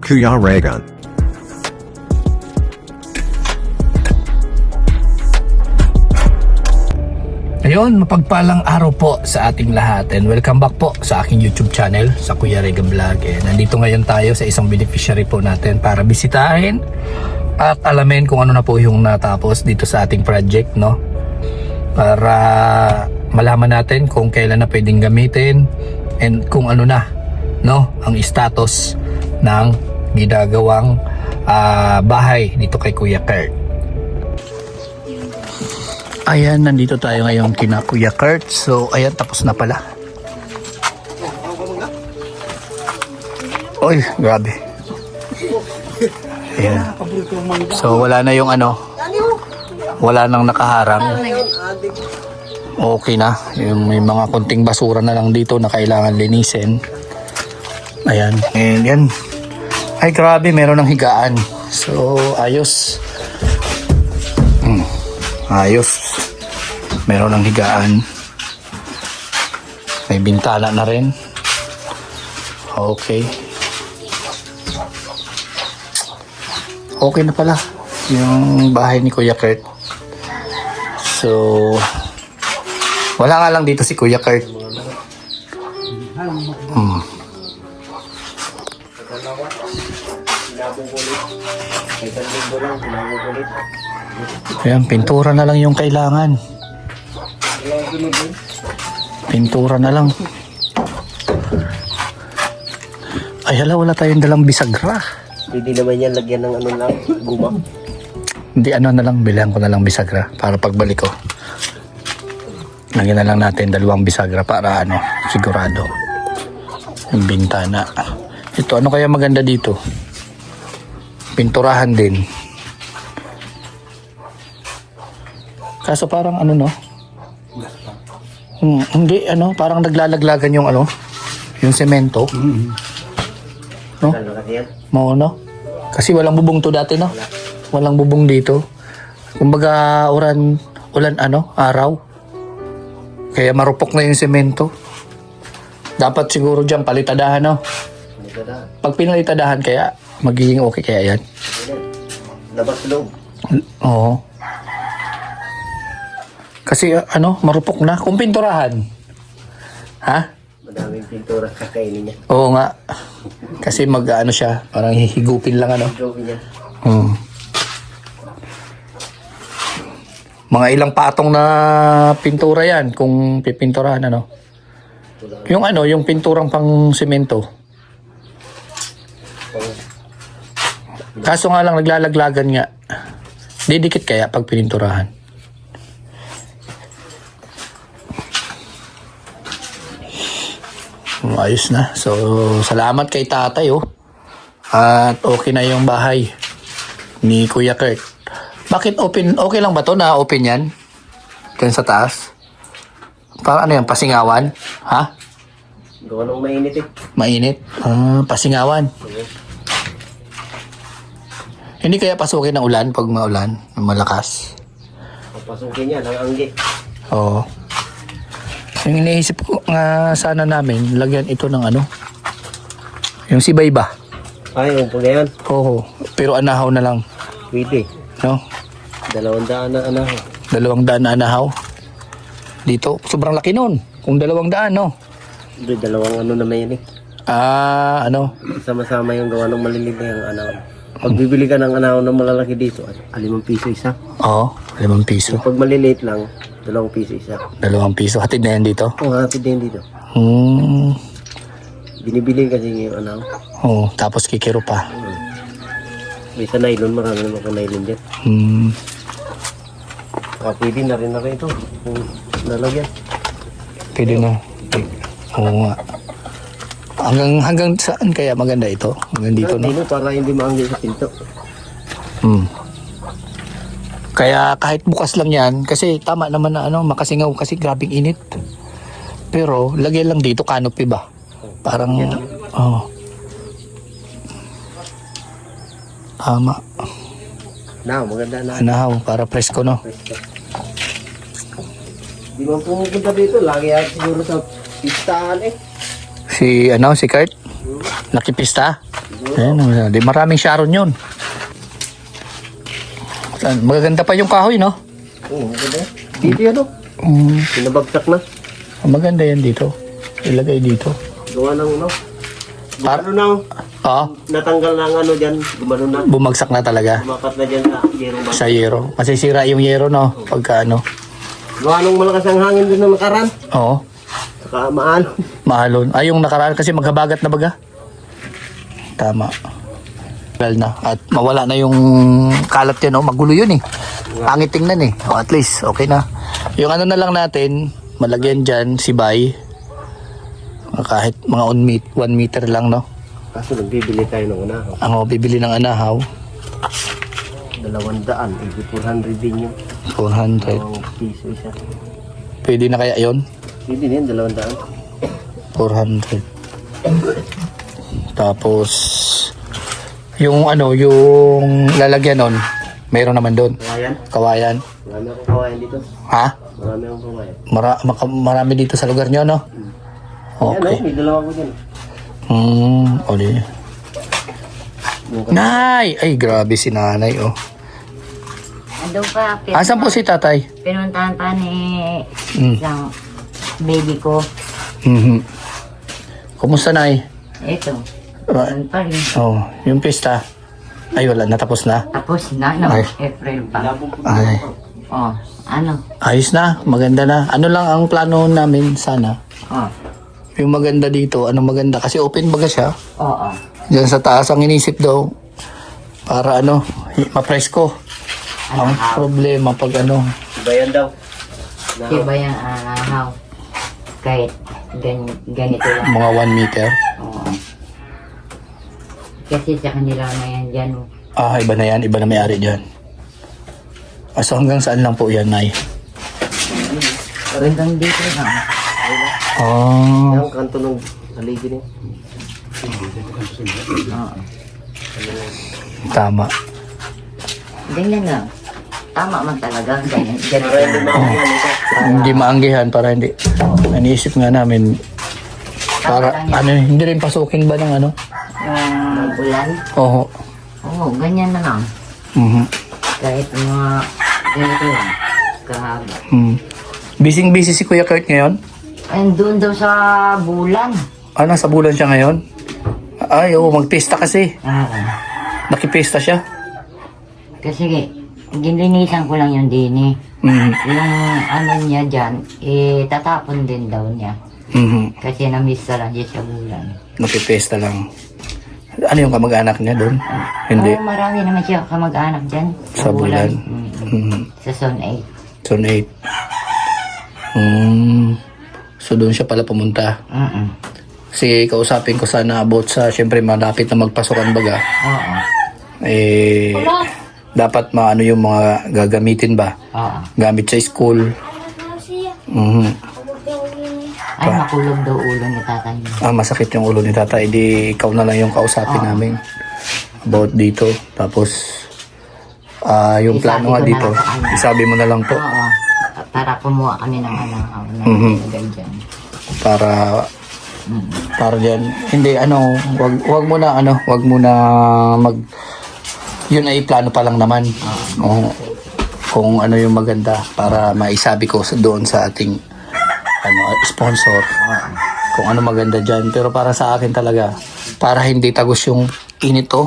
Kuya Regan. Ayun, mapagpalang araw po sa ating lahat and welcome back po sa aking YouTube channel, sa Kuya Regan Vlog. Nandito ngayon tayo sa isang beneficiary po natin para bisitahin at alamin kung ano na po yung natapos dito sa ating project, no? Para malaman natin kung kailan na pwedeng gamitin and kung ano na, no, ang status ng ginagawang bahay dito kay Kuya Kurt. Ayan, nandito tayo ngayon kina Kuya Kurt. So, ayan, tapos na pala. Oy, grabe. Ayan. So, wala na yung ano, wala nang nakaharang. Okay na. Yung may mga konting basura na lang dito na kailangan linisin. Ayan. And yan. Ay, grabe, meron ng higaan. So, ayos. Ayos. Meron ng higaan. May bintana na rin. Okay. Okay na pala yung bahay ni Kuya Kurt. So, wala nga lang dito si Kuya Kurt. Ayan, pintura na lang yung kailangan. Pintura na lang. Ay hala, wala tayong dalang bisagra. Pwede naman yan lagyan ng ano lang, guma. Hindi, ano na lang, bilhan ko na lang bisagra para pagbalik ko. Lagyan na lang natin 2 bisagra para ano, sigurado. Yung bintana. Ito, ano kaya maganda dito? Pinturahan din. Kaso parang ano, no? Hindi, ano, parang naglalaglagan yung ano, yung semento. No? Ano kasi yan? Mo, no? Kasi walang bubong to dati, no? Walang bubong dito. Kumbaga, ulan, ano, araw. Kaya marupok na yung semento. Dapat siguro dyan palitadahan, no? Pag pinalitadahan, kaya magiging okay kaya yan. Labas loob. Oo. Kasi ano, marupok na. Kung pinturahan. Ha? Madaming pintura kakainin niya. Oo nga. Kasi mag-ano siya, parang hihigupin lang ano. Gawin niya. Mga ilang patong na pintura yan kung pipinturahan ano. Yung ano, yung pinturang pang semento. Kaso nga lang naglalaglagan nga. Didikit kaya pag pininturahan. Ayos na. So, salamat kay tatay, oh. At okay na yung bahay ni Kuya Kurt. Bakit open? Okay lang ba to na open yan? Diyan sa taas? Para ano yan? Pasingawan? Ha? Gawa nung mainit eh. Mainit? Pasingawan. Hindi kaya pasukin ng ulan pag maulan? Malakas? Papasukin niya ng anggi. Oo. Yung iniisip ko nga sana namin, lagyan ito ng ano? Yung sibay ba? Ay, yung po na yan. Oo. Pero anahaw na lang. Pwede. No? 200 na ano. 200 na anahaw. Dito, sobrang laki nun. Kung 200, no? Hindi, 2 ano naman yan eh. Ano? Sama-sama yung gawa ng maliliit na yung anaw. Pag bibili ka ng anaw na malalaki dito, 5 piso isa. Oo, 5 piso. Pag maliliit lang, 2 piso isa. 2 piso. Hatid na yan dito? Oo, hatid din dito. Binibili kasi yung anaw. Oo, tapos kikiro pa. May sa nylon, marami naman kang nylon dyan. Pwede na rin ito. Kung nalagyan. Pwede na. Oo nga. Hanggang saan kaya maganda ito? Hanggang dito, no? Dito para hindi maanggi sa pinto. Kaya kahit bukas lang yan, kasi tama naman na ano, makasingaw kasi grabing init. Pero lagyan lang dito canopy ba? Parang, tama. Maganda na. Anahaw, para presko, no? Di man pumupunta dito, lagi yan siguro sa pistahan eh. Si Kurt? Nakipista? Ayan, di maraming Sharon yun. Magaganda pa yung kahoy, no? Oo, maganda. Dito yan, no? Pinabagsak na. Maganda yan dito. Ilagay dito. Gawa ng, no? Gumano na, Oo, natanggal na ang ano dyan. Gumano na. bumagsak na talaga Umakat na dyan sa yero ba? sa yero. Masisira yung yero, no? Pagka ano. Gawa ng malakas ang hangin doon ng nakaraan. Oo, Saka maano. mahalon. Ay, yung nakaraan kasi maghabagat na baga. Tama. Well na. At mawala na yung kalat yan, no? Magulo yun, eh. Pangit tingnan, eh. O, at least, okay na. Yung ano na lang natin, malagyan dyan, si Bay. Kahit mga 1 meter lang, no? Kaso nagbibili tayo ng unahaw. Ang bibili ng anahaw, 200, 400 din yun. 400. Piso isa. Pwede na kaya yon? Hindi din, 200. 400. Tapos, yung ano, yung lalagyan nun, mayroon naman doon. Kawayan? Kawayan. Marami akong kawayan dito. Ha? Marami akong kawayan. Marami dito sa lugar nyo, no? Okay. Yan, may dalawa ko dyan. Oli. Nay! Ay, grabe si nanay, oh. Andun pa, Asan po si tatay? pinuntahan pa ni Mm. isang baby ko. Mhm. Kumusta, nay? Ito, Ah, andun pa rin. Oh, yung pista. Ay, wala. Natapos na. Tapos na, no? Ay. April pa. Ay. Oh, ano? Ayos na. Maganda na. Ano lang ang plano namin sana? Oh, Yung maganda dito. Anong maganda? Kasi open baga siya. oo. Diyan sa taas ang inisip daw. Para ano, mapresko. Ang problema pag ano. Bayan daw. Diba yung how? Kahit ganito lang. Mga 1 meter. Oo. Kasi sa kanila na yan dyan. Oh. Ah, iba na yan. Iba na may-ari dyan. Ah, so hanggang saan lang po yan, Nay? Hanggang dito lang. Ah. Yung kanto ng haligi niya. Oo. Tama. Ganyan lang. Tama man talaga. Ganyan. Para hindi makakuha nito. Hindi maanggihan para hindi. Iniisip nga namin para ano, hindi rin pasukin ba ng ano? Yung ulan. Oo. Oo, ganyan na lang. Mhm. Kahit mga ganito lang. Kahaba. Busy si Kuya Kurt ngayon? Andun daw sa bulan. Ah, nasa bulan siya ngayon? Ay, oo, magpista kasi. Oo. Nakipista siya. Kasi ginlinisan ko lang yung dini. Mhm. Yung ano niya dyan, tatapon din daw niya. Mhm. Kasi na-miss na lang siya sa bulan. Nakipista lang. Ano yung kamag-anak niya doon? Hindi. Oo, marami naman siya kamag-anak dyan. Sa bulan. Mhm. Sa Zone 8. Zone 8. So doon siya pala pumunta. Kasi kausapin ko sana about sa, syempre malapit na magpasokan baga. Oo. Eh, dapat maano yung mga gagamitin ba? Oo. Gamit sa school. Mhm. Ay, makulog daw ulo ni tatay niya. Ah, masakit yung ulo ni tata. Hindi ikaw na lang yung kausapin namin about dito. Tapos, yung plano nga Isabi ko na dito, lang sa kanya. isabi mo na lang po Oo. Para kumuha kami ng anahaw na ilagay dyan. para diyan. Hindi wag mo na mag yun ay plano pa lang naman. Oo. Kung ano yung maganda para maisabi ko doon sa ating sponsor. Kung ano maganda diyan, pero para sa akin talaga para hindi tagos yung init to.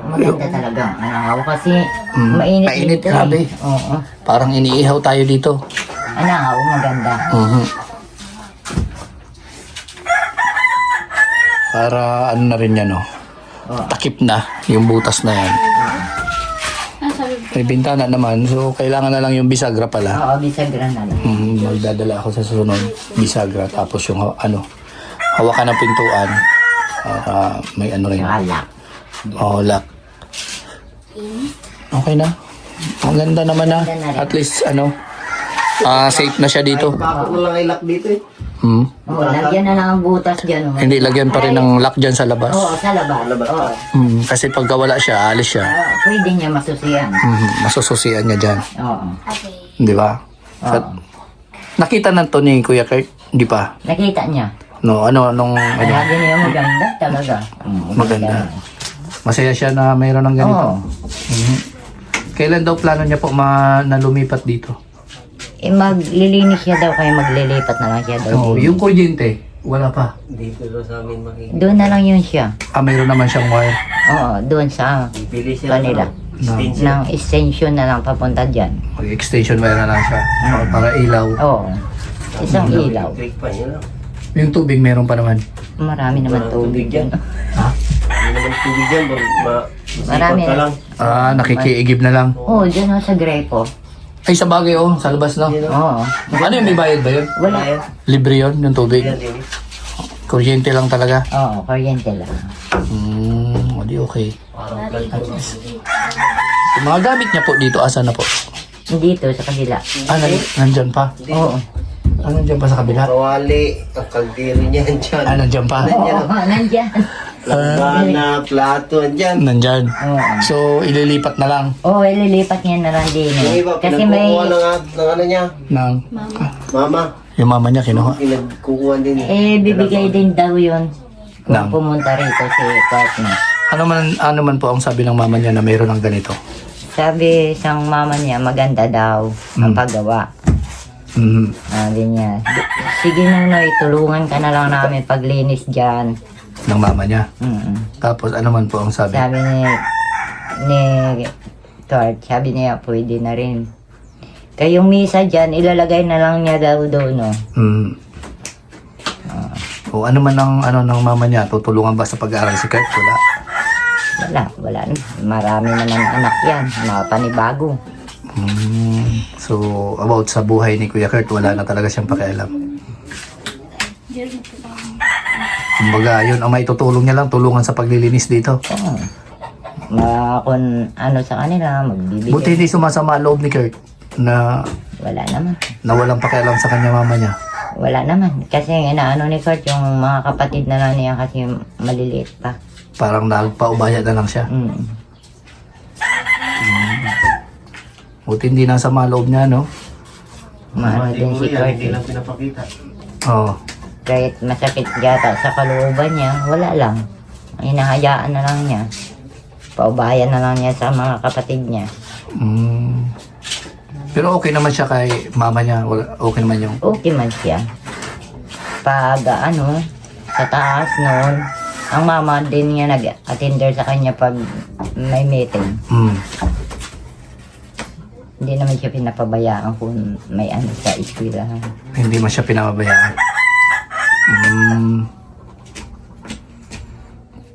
Maganda talaga ang anahaw kasi mainit Mainit, dito. grabe. Oo. Parang iniihaw tayo dito. Anahaw, maganda. Para ano na rin yan, takip na yung butas na yan. May bintana naman, so kailangan na lang yung bisagra pala. Oo, bisagra na lang. Magdadala ako sa susunod, bisagra, tapos yung hawakan ng pintuan. May ano rin. Yung alak. Lock. Okay na. Maganda naman na. At least safe na siya dito. Bakit mo lang ay lock dito eh? Oo, lagyan na lang ang butas dyan. Oh. Hindi, lagyan pa rin ng lock dyan sa labas. Oo, sa labas. Oo. Kasi pagka wala siya, alis siya. Pwede niya masusiyan. Masususian niya dyan. Oo. Di ba? Nakita na to ni Kuya Kurt? Di pa? Nakita niya. No, anong Sabi niya maganda talaga. maganda. Masaya siya na mayroon ng ganito. Oo. Mhm. Kailan daw plano niya po na lumipat dito? Maglilinis siya daw kaya maglilipat na lang siya daw. Oo, yung kuryente, wala pa. Dito daw sa amin makikita. Doon na lang yun siya. Mayroon naman siyang wire. Oo, doon sa Bibili siya kanila. extension. Ng extension na lang papunta dyan. Extension wire na lang siya. Para ilaw. Oo. Isang ilaw. Click pa niya lang. Yung tubig meron pa naman. Marami naman tubig dyan. Hindi naman tubig yan. Marami Ka na. lang. Nakikiigib na lang. Oo, dyan o sa Grepo. Ay, sa bagay sa labas na. Oo. Ano yung may bayad ba yun? Wala. Libre yun, yung tubig. Yan din. Kuryente lang talaga. Oo, kuryente lang. Di okay. Parang ganito. Yung mga gamit niya po dito, asa na po? Dito sa kabila. Nandyan pa. Oo. Nandyan pa sa kabila? Kawali, ang kaldero niyan dyan. Nandyan pa. Oo, nandyan. Lambana, plato, andyan. Nandyan. Oo. So, ililipat na lang Oo, ililipat niya na lang din. Yung iba, Kasi may... pinagkukuha ng ano niya. ng Mama, yung mama niya kinuha. pinagkukuha din. bibigay din daw yun. Nang? Kung pumunta rito si partner. Ano man po ang sabi ng mama niya na mayroon ng ganito? Sabi sang mama niya, maganda daw ang paggawa. Mhm. Sabi niya, sige nang Noy, tulungan ka na lang namin paglinis dyan. Ng mama niya. Tapos ano man po ang sabi? Sabi ni Tort, sabi niya, pwede na rin. Kayong misa dyan, ilalagay na lang niya daw doon, no? O ano man ang ng mama niya, tutulungan ba sa pag-aaral si Kurt? Wala. Wala na. Marami naman anak yan, mga panibago. So, about sa buhay ni Kuya Kurt, wala na talaga siyang pakialam. Kumbaga, yun ang may tutulong niya lang, tulungan sa paglilinis dito. Oo. Kung ano sa kanila, magbibigay. Buti hindi sumasama ang loob ni Kurt na Wala naman. walang pakialam sa kanya mama niya. Wala naman. Kasi inaano ni Kurt, yung mga kapatid na lang niya kasi maliliit pa. Parang nagpaubaya na lang siya. Buti hindi nasama ang loob niya, no? Maano din si Kurt. Hindi lang pinapakita. Oo. Kahit masakit yata sa kalooban niya, wala lang. Hinahayaan na lang niya. Paubayan na lang niya sa mga kapatid niya. Pero okay naman siya kay mama niya. Okay naman yung... Okay man siya. Pag sa taas noon, ang mama din niya nag-attender sa kanya pag may meeting. Hindi naman siya pinapabayaan kung may sa eskwelahan. Hindi man siya pinababayaan.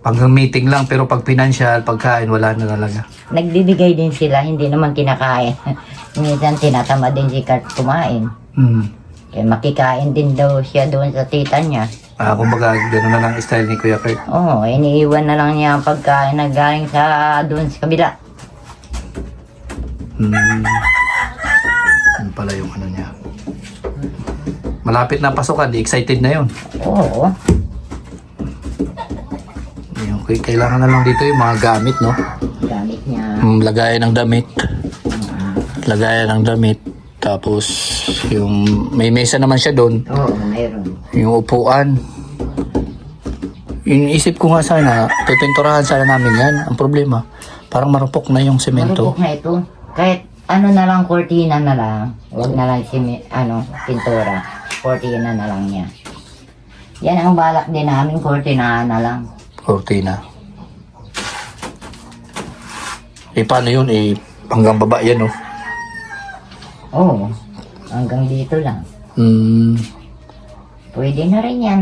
Hanggang meeting lang, pero pag financial, pagkain, wala na talaga. Nagbibigay din sila, hindi naman kinakain. Minsan tinatama din si Kurt kumain. Kaya makikain din daw siya doon sa tita niya. Kumbaga, gano'n na lang style ni Kuya Kurt. Oo, iniiwan na lang niya ang pagkain na galing sa doon sa kabila. Yun pala yung ano niya. Malapit na pasukan, di excited na yun. Oo. Okay, kailangan na lang dito yung mga gamit, no? Gamit niya. Lagayan ng damit. Lagayan ng damit. Tapos, yung may mesa naman siya doon. Oo, mayroon. Yung upuan. Iniisip ko nga sana, pipinturahan sana namin yan. Ang problema, parang marupok na yung semento. Marupok na ito. Kahit na lang, kortina na lang. Huwag na lang pintura. Kortina na lang niya. Yan ang balak din namin, kortina na lang. Cortina. Paano yun? Hanggang baba yan, no? Oo. Hanggang dito lang. Pwede na rin yan.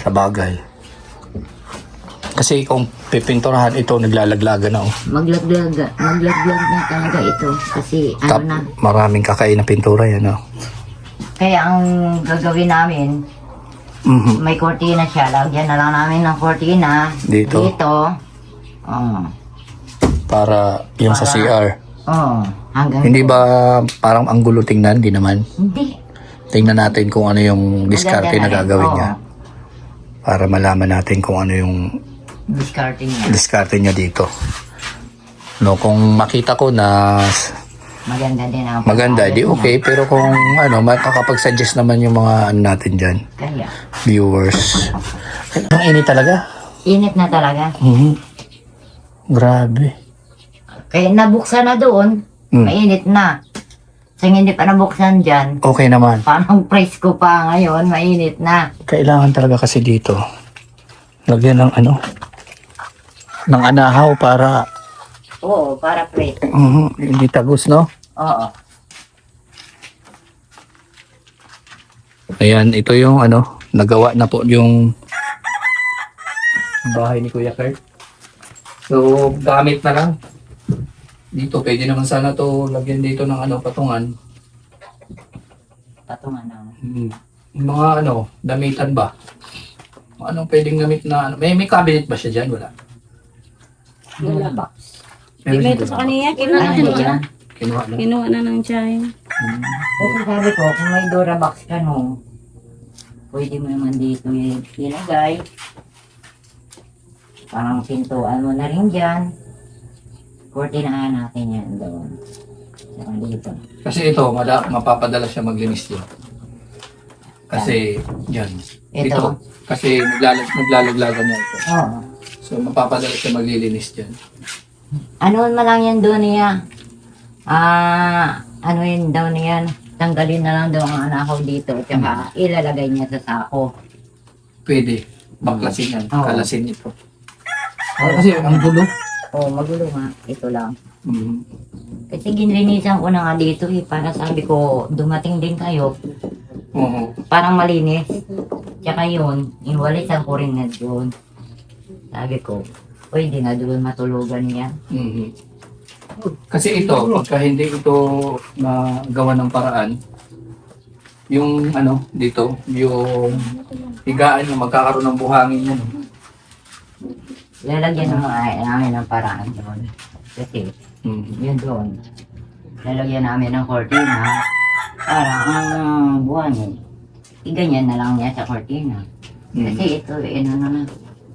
Sa bagay. Kasi kung pipinturahan ito, naglalaglaga na, oh. Maglaglag na talaga ito. Kasi na. Maraming kakain na pintura yan, oh. Kaya ang gagawin namin, may kortina siya. Lagyan na lang namin ng kortina. Dito. Para yung sa CR. Hanggang Hindi ba parang ang gulo tingnan? Hindi naman. Hindi. Tingnan natin kung ano yung diskarte na gagawin niya. Para malaman natin kung ano yung Diskarte niya. diskarte niya dito. No, kung makita ko na Maganda din ang Maganda, di pag-ayos okay. Pero kung ano, makakapag-suggest naman yung mga ano natin dyan, niya. Kaya, viewers. Ang init talaga. init na talaga. Grabe. Kaya nabuksan na doon, mainit na. So hindi pa nabuksan dyan, Okay naman. parang presko pa ngayon, mainit na. Kailangan talaga kasi dito. Lagyan ng ano, ng anahaw para Oo, para presko. hindi tagos, no? Oo. Ayan, ito yung ano, nagawa na po yung bahay ni Kuya Kurt. So, gamit na lang. Dito, pwede naman sana to lagyan dito ng ano, patungan. Patungan na. Yung mga ano, damitan ba? Anong pwedeng gamit na ano? May cabinet ba siya dyan? Wala. Wala ba? Meron Ito siguro. sa kaniya, Ano yan? Kinuha na. kinuha na ng tiyahin. Kasi sabi ko, kung may Durabox ka no, pwede mo naman dito ilagay. Parang pintuan mo na rin dyan. Kurtinahan natin yan doon. Saka dito. Kasi ito, mapapadala siya maglinis dito. Kasi, dyan. Ito? Kasi naglalaglagan niya ito. Oo. So, mapapadala siya maglilinis dyan. Ano man lang yan doon niya? Ano yun daw niyan? Tanggalin na lang daw ang anakaw dito. Tsaka ilalagay niya sa sako. Pwede. Baklasin yan. Oo. Kalasin ito. Kasi ang gulo. Oo, magulo nga. Ito lang. Mm. Kasi ginlinisan ko na nga dito eh. Para sabi ko, dumating din kayo. Oo. Parang malinis. Tsaka yun, inwalisan ko rin na doon. Sabi ko, pwede na doon matulugan niya. Mhm. Kasi ito, pagka hindi ito magawa ng paraan, yung ano, dito, yung higaan niya, magkakaroon ng buhangin yan. Lalagyan namin ng paraan doon. Kasi, Mhm. yun doon. Lalagyan namin ng kortina. Para ang buwan iganyan na lang niya sa kortina. Kasi ito, ano na,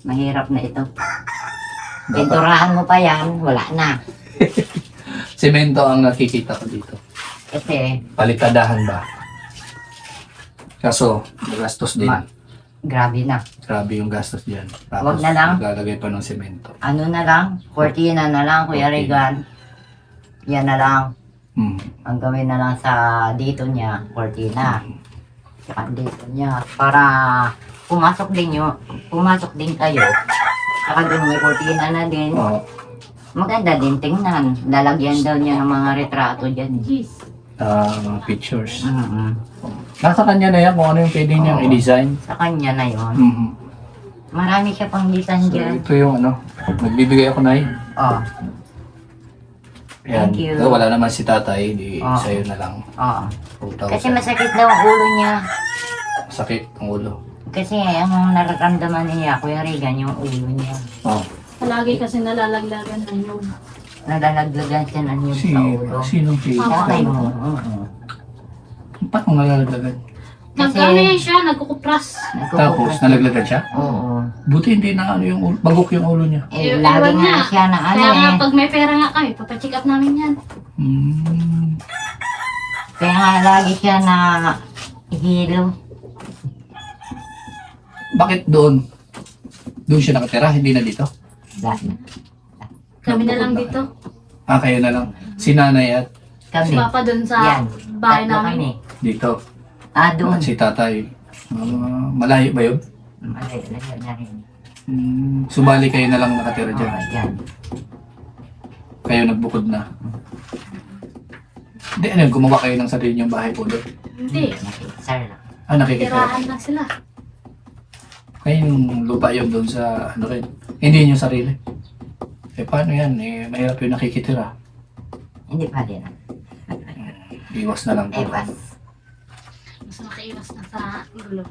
mahirap na ito. Pinturahan mo pa yan, wala na. Semento ang nakikita ko dito. Kasi, Palikadahan ba? Kaso, magastos din. grabe na. Grabe yung gastos diyan. Wag na lang. Maglalagay pa ng semento. Ano na lang, kortina na lang, Kuya Kortina. Regan. Yan na lang. Hmm. Ang gawin na lang sa dito niya, kortina. Saka dito niya. Para pumasok din kayo. Saka doon may kortina na din. Oo. Maganda din tingnan. Lalagyan daw niya ng mga retrato dyan. Pictures. Mm-hmm. Nasa kanya na yan kung ano yung pwede niyang Oo. i-design. Sa kanya na yon. Mhm. Marami siya pang design So, dyan. ito yung ano, magbibigay ako na yun. Oh, Ayan. Thank you. So, wala naman si tatay, di Ah. sa'yo na lang. oo. 4,000. Kasi masakit daw ang ulo niya. Sakit ang ulo. Kasi ang nararamdaman niya, Kuya Regan, yung ulo niya. Oh. Palagi kasi nalalaglagan ng yun. Nalalaglagan siya ng yung sa ulo. Sinong si? Tatay mo. Oo. Ba't mo nalalaglagan? Nag-ano yan siya, nagkukupras. Tapos, nalaglagan siya? Oo. Buti hindi na ano yung ulo, bagok yung ulo niya. Eh, Ewan lagi nga niya. siya na ano Kaya nga eh. pag may pera nga kami, papacheck up namin yan. Hmm. Kaya nga lagi siya na hilo. Bakit doon? Doon siya nakatira, hindi na dito? Dahil Kami na lang dito. Ah, kayo na lang. Si nanay at Si kami. Papa dun sa Yan. bahay Tatlo namin. kami. dito. Ah, doon. At si tatay. Malayo ba yun? Malay na rin. Sumali kayo na lang nakatira dyan. Oo, yan. Kayo nagbukod na. Hindi, ano, gumawa kayo ng sarili niyong bahay po doon. Hindi, Sir lang. Ah, nakikita. tirahan lang sila. Kayo yung lupa yun doon sa, ano rin. Hindi yung sarili. Eh, paano yan? Eh, mahirap yung nakikitira. Hindi pa din. Iwas na lang po. Ewas. Mas makaiwas na sa gulo.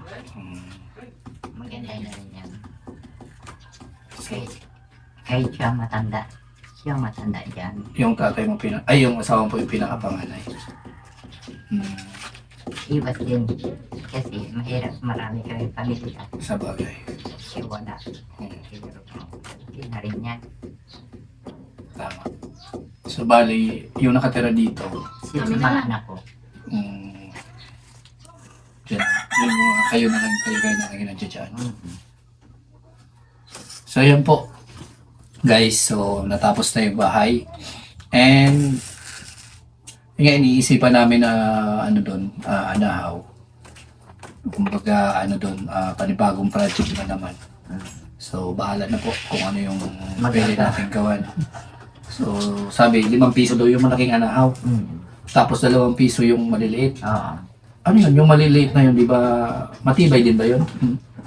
Maganda na rin yan. Kahit siya matanda. Siya matanda dyan. Yung tatay mo yung asawa po yung pinakapanganay. Iwas din. Kasi mahirap marami kami pamilya. Sa bagay. Siya wala. Siguro hindi na rin yan. Tama. So bali, yung nakatira dito, Sila Kami na mga lang. anak ko. dyan, yung mga kayo na lang, kayo na lang nandiyan dyan. So yun po, guys, so natapos na yung bahay. And, yun nga, iniisipan namin na, ano doon, anahaw. Kumbaga, ano doon, panibagong project na naman. So, bahala na po kung ano yung pwede natin gawan. So, sabi, 5 piso daw yung malaking anahaw. Tapos 2 piso yung maliliit. Oo. Ano yun? Yung maliliit na yun, di ba? Matibay din ba yun?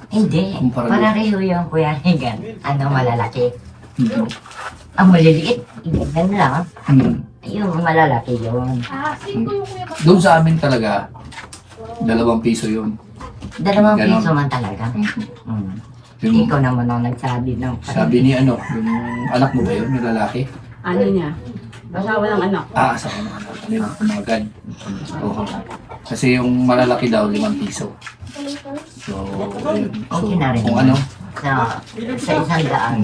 Hindi. Kumpara Pareho yung Kuya Regan. Ano malalaki? Hmm. Ang maliliit, ganyan lang. Hmm. Yung malalaki yun. Sino yung kuya ba? Doon sa amin talaga, 2 piso yun. 2 Ganon. piso man talaga. Yung, Ikaw naman ang nagsabi ng sabi ni ano, yung anak mo ba yun, yung lalaki? Ano niya? Asawa ng anak. Sa ano, umagan. Oo. Kasi yung malalaki daw, 5 piso. So, ayun. So, Okay na rin. kung ano, sa 100.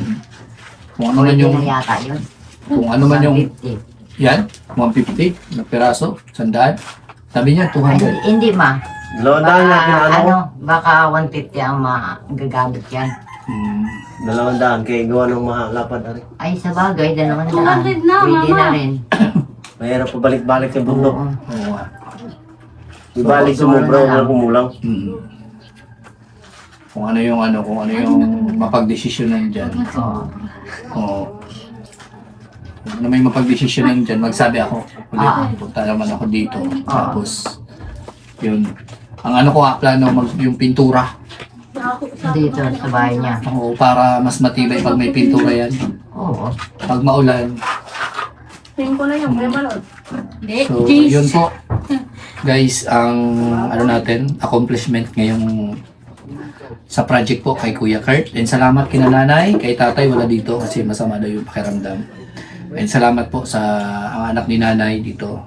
kung ano man yung, Pwede na yata yun. kung ano man yung, 150. yan, 150 na peraso, 100. Sabi niya, Ay, 200. hindi ma. 200 nga pinano ko. Baka 150 ang magagamit yan. Hmm. 200 kaya gawa ng mahalapad na rin. Ay, sa bagay, 200. 200 na, Pwede mama. na rin. Mahirap pa balik-balik sa bundok. Oo. Oo nga. Ibalik So, sumubra na lang. wala kumulang. Hmm. Kung ano yung mapagdesisyonan dyan. Oo. Oo. Kung ano may mapagdesisyonan dyan, magsabi ako. Ulit, punta naman ako dito. Tapos, yun. Ang ano ko nga, plano, yung pintura. Dito sa bahay niya. Oo, para mas matibay pag may pintura yan. Oo. Pag maulan. Tingin ko na yung kuya Balot. Hindi, So, Jace. yun po. Guys, ang ano natin, accomplishment ngayong sa project po kay Kuya Kurt. And salamat kina nanay, kay tatay wala dito kasi masama daw yung pakiramdam. And salamat po sa ang anak ni nanay dito.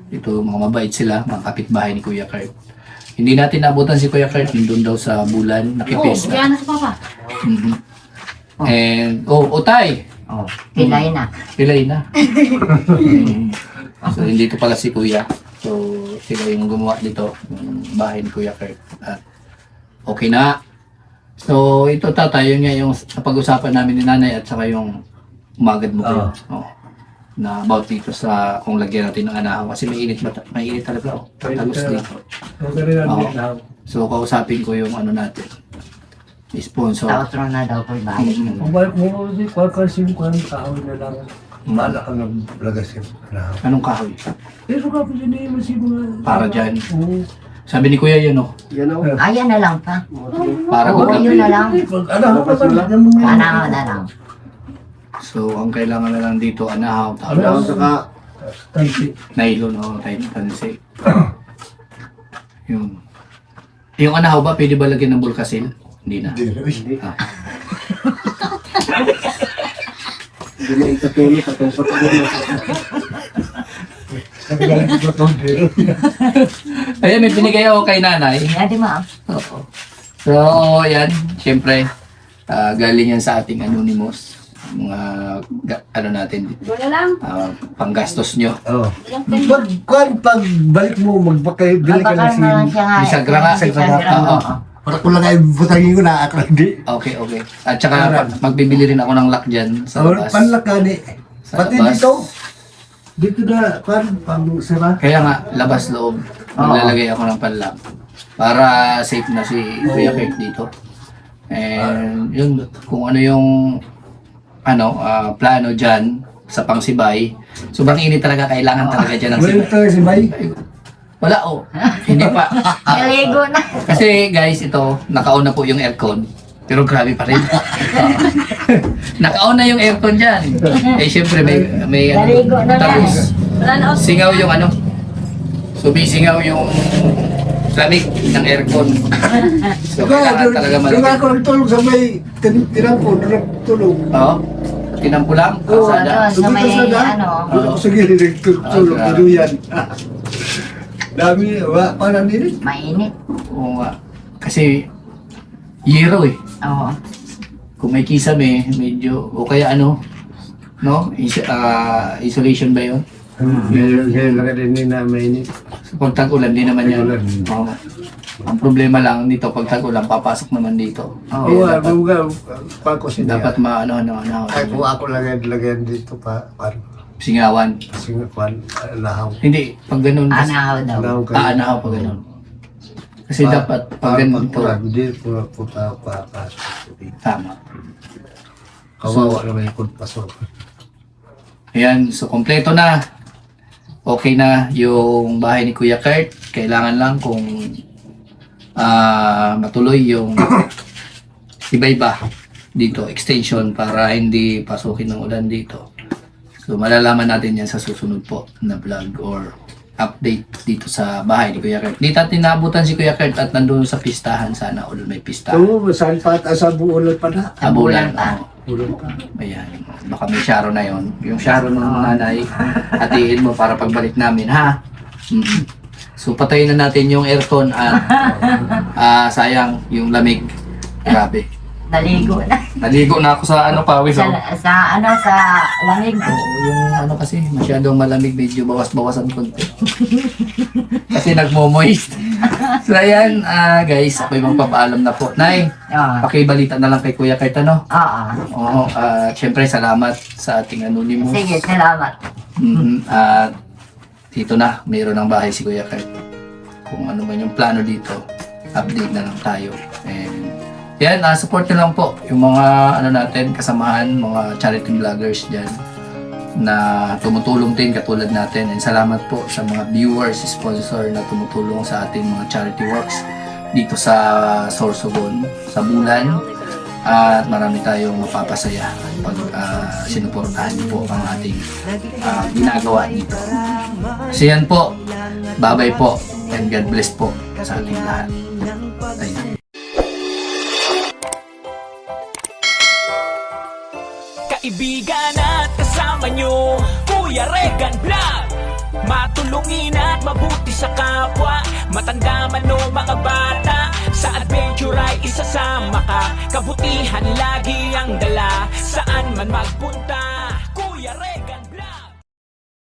Dito mga mabait sila, mga kapitbahay ni Kuya Kurt. Hindi natin naabutan si Kuya Kurt, nandun daw sa bulan, Oo, nakipesta. diyan na sa papa. Mhm. And, Utay! Oo. Pilay na. Pilay na. Mhm. So, hindi ko pala si Kuya. So, sila yung gumawa dito, yung bahay ni Kuya Kurt. At okay na. So, ito tatay, yun nga yung napag-usapan namin ni nanay at saka yung umagad mo kayo. Oh. Na about dito sa kung lagyan natin ng anahaw. Kasi mainit talaga. Oh. Talos dito. Oo. So, kausapin ko yung ano natin. Sponsor. Taotro na daw po balik. Kung balik mo kasi kasi kung anong kaawin na lang. Bala ka ng lagasin. Anong kahoy? Pero ka po din yung masig mga... Para dyan. Oo. Sabi ni Kuya yun, oh. Yan o. Ayan na lang pa. Para Oo, good yun na lang. lang. Ano ka ba? Sana na lang. So, ang kailangan na lang dito, anahaw. Ano Tapos, saka Tansi. nylon, oh, type tansi. Yun. Yung anahaw ba, pwede ba lagyan ng bulkasil? Hindi na. Ah. hindi na ikatulog sa tungkot mo. Ayan, may binigay ako kay nanay. Yan di ma. Oo. So, yan, syempre, galing yan sa ating anonymous. Mga, ano natin, Wala lang. panggastos nyo. Oo. Pag balik mo, magbakay, bili ka Mabakal na na lang si... siya nga. Bisagra nga. Bisagra, Oo. oo. Para ko lang ay butangin ko na ako hindi. Okay, okay. At saka, magbibili rin ako ng lock dyan sa labas. Panlakani. Sa Pati labas. dito. Dito na, pang sira. Kaya nga, labas loob. Maglalagay ako ng panlock. Para safe na si Kuya Kirk dito. And yun, kung ano yung plano dyan sa pangsibay. Sobrang init talaga, kailangan talaga dyan ng Well, sibay. ito si Bay. Wala oh. Hindi pa. Naligo na. Kasi guys, ito, nakauna po yung aircon. Pero grabe pa rin. Nakauna yung aircon dyan. Eh syempre may Naligo na yan. tapos Wala na ako. singaw yung sumisingaw yung lamig ng aircon. So kailangan talaga Doon malaki. ako nagtulog sa may tinampo, doon nagtulog. Oo. Tinampo lang. Oo, Kalsada. doon sa may ano. Doon ako sa gilid nagtulog, Ah, ano yan. Dami, parang nila. Mainit. Oo nga. Kasi yero eh. Oo. Kung may kisame, medyo, o kaya No? Isolation ba yun? Kaya lang din ni namin. Pag tag-ulan, di naman yan. Tag-ulan. Oo. Ang problema lang dito, pag tag-ulan, papasok naman dito. Oo, pako siya. Dapat maano. Ay, kung ako lagyan dito pa, Singawan. singapan, lahaw. Hindi, pag ganun. Anahaw daw. Lahaw kayo. Aanahaw pag ganun. Kasi dapat pag ganun to. Hindi, puta pa. Tama. Kawawa naman yung kulpasok. Ayan, so kompleto na. Okay na yung bahay ni Kuya Kurt. Kailangan lang kung matuloy yung iba-iba dito, extension para hindi pasukin ng ulan dito. So malalaman natin yan sa susunod po na vlog or update dito sa bahay ni Kuya Kurt. Dito natin naabutan si Kuya Kurt at nandun sa pistahan, sana all may pistahan. Oo, saan pa at sa buulan pa na. Abulan. pa. Buulan pa. Ayan. Baka may Sharon na yon. Yung Sharon ng nanay, hatiin mo para pagbalik namin, ha? Mm. So, patayin na natin yung aircon at sayang yung lamig. Grabe. Naligo na. Naligo na ako sa pawis. Oh. Sa lamig. Oo, yung kasi, masyadong malamig, medyo bawas-bawasan konti. Kasi nagmo-moist. So, ayan, guys, ako'y magpapaalam na po. Nay, Oo. pakibalita na lang kay Kuya Kurt, ano? Oo. Oo, syempre salamat sa ating anonymous. Sige, salamat. At dito na, mayroon ng bahay si Kuya Kurt. Kung ano man yung plano dito, update na lang tayo. And yan, support nyo lang po yung mga natin, kasamahan, mga charity vloggers dyan na tumutulong din katulad natin. And salamat po sa mga viewers, sponsor na tumutulong sa ating mga charity works dito sa Sorsogon, sa Bulan. At marami tayong mapapasaya pag sinuportahan niyo po ang ating ginagawa dito. So yan po, bye-bye po, and God bless po sa ating lahat. Ayun. Kaibigan at kasama nyo, Kuya Regan Vlog. Matulungin at mabuti sa kapwa, matanda man o mga bata. Sa adventure ay isasama ka, kabutihan lagi ang dala. Saan man magpunta, Kuya Regan.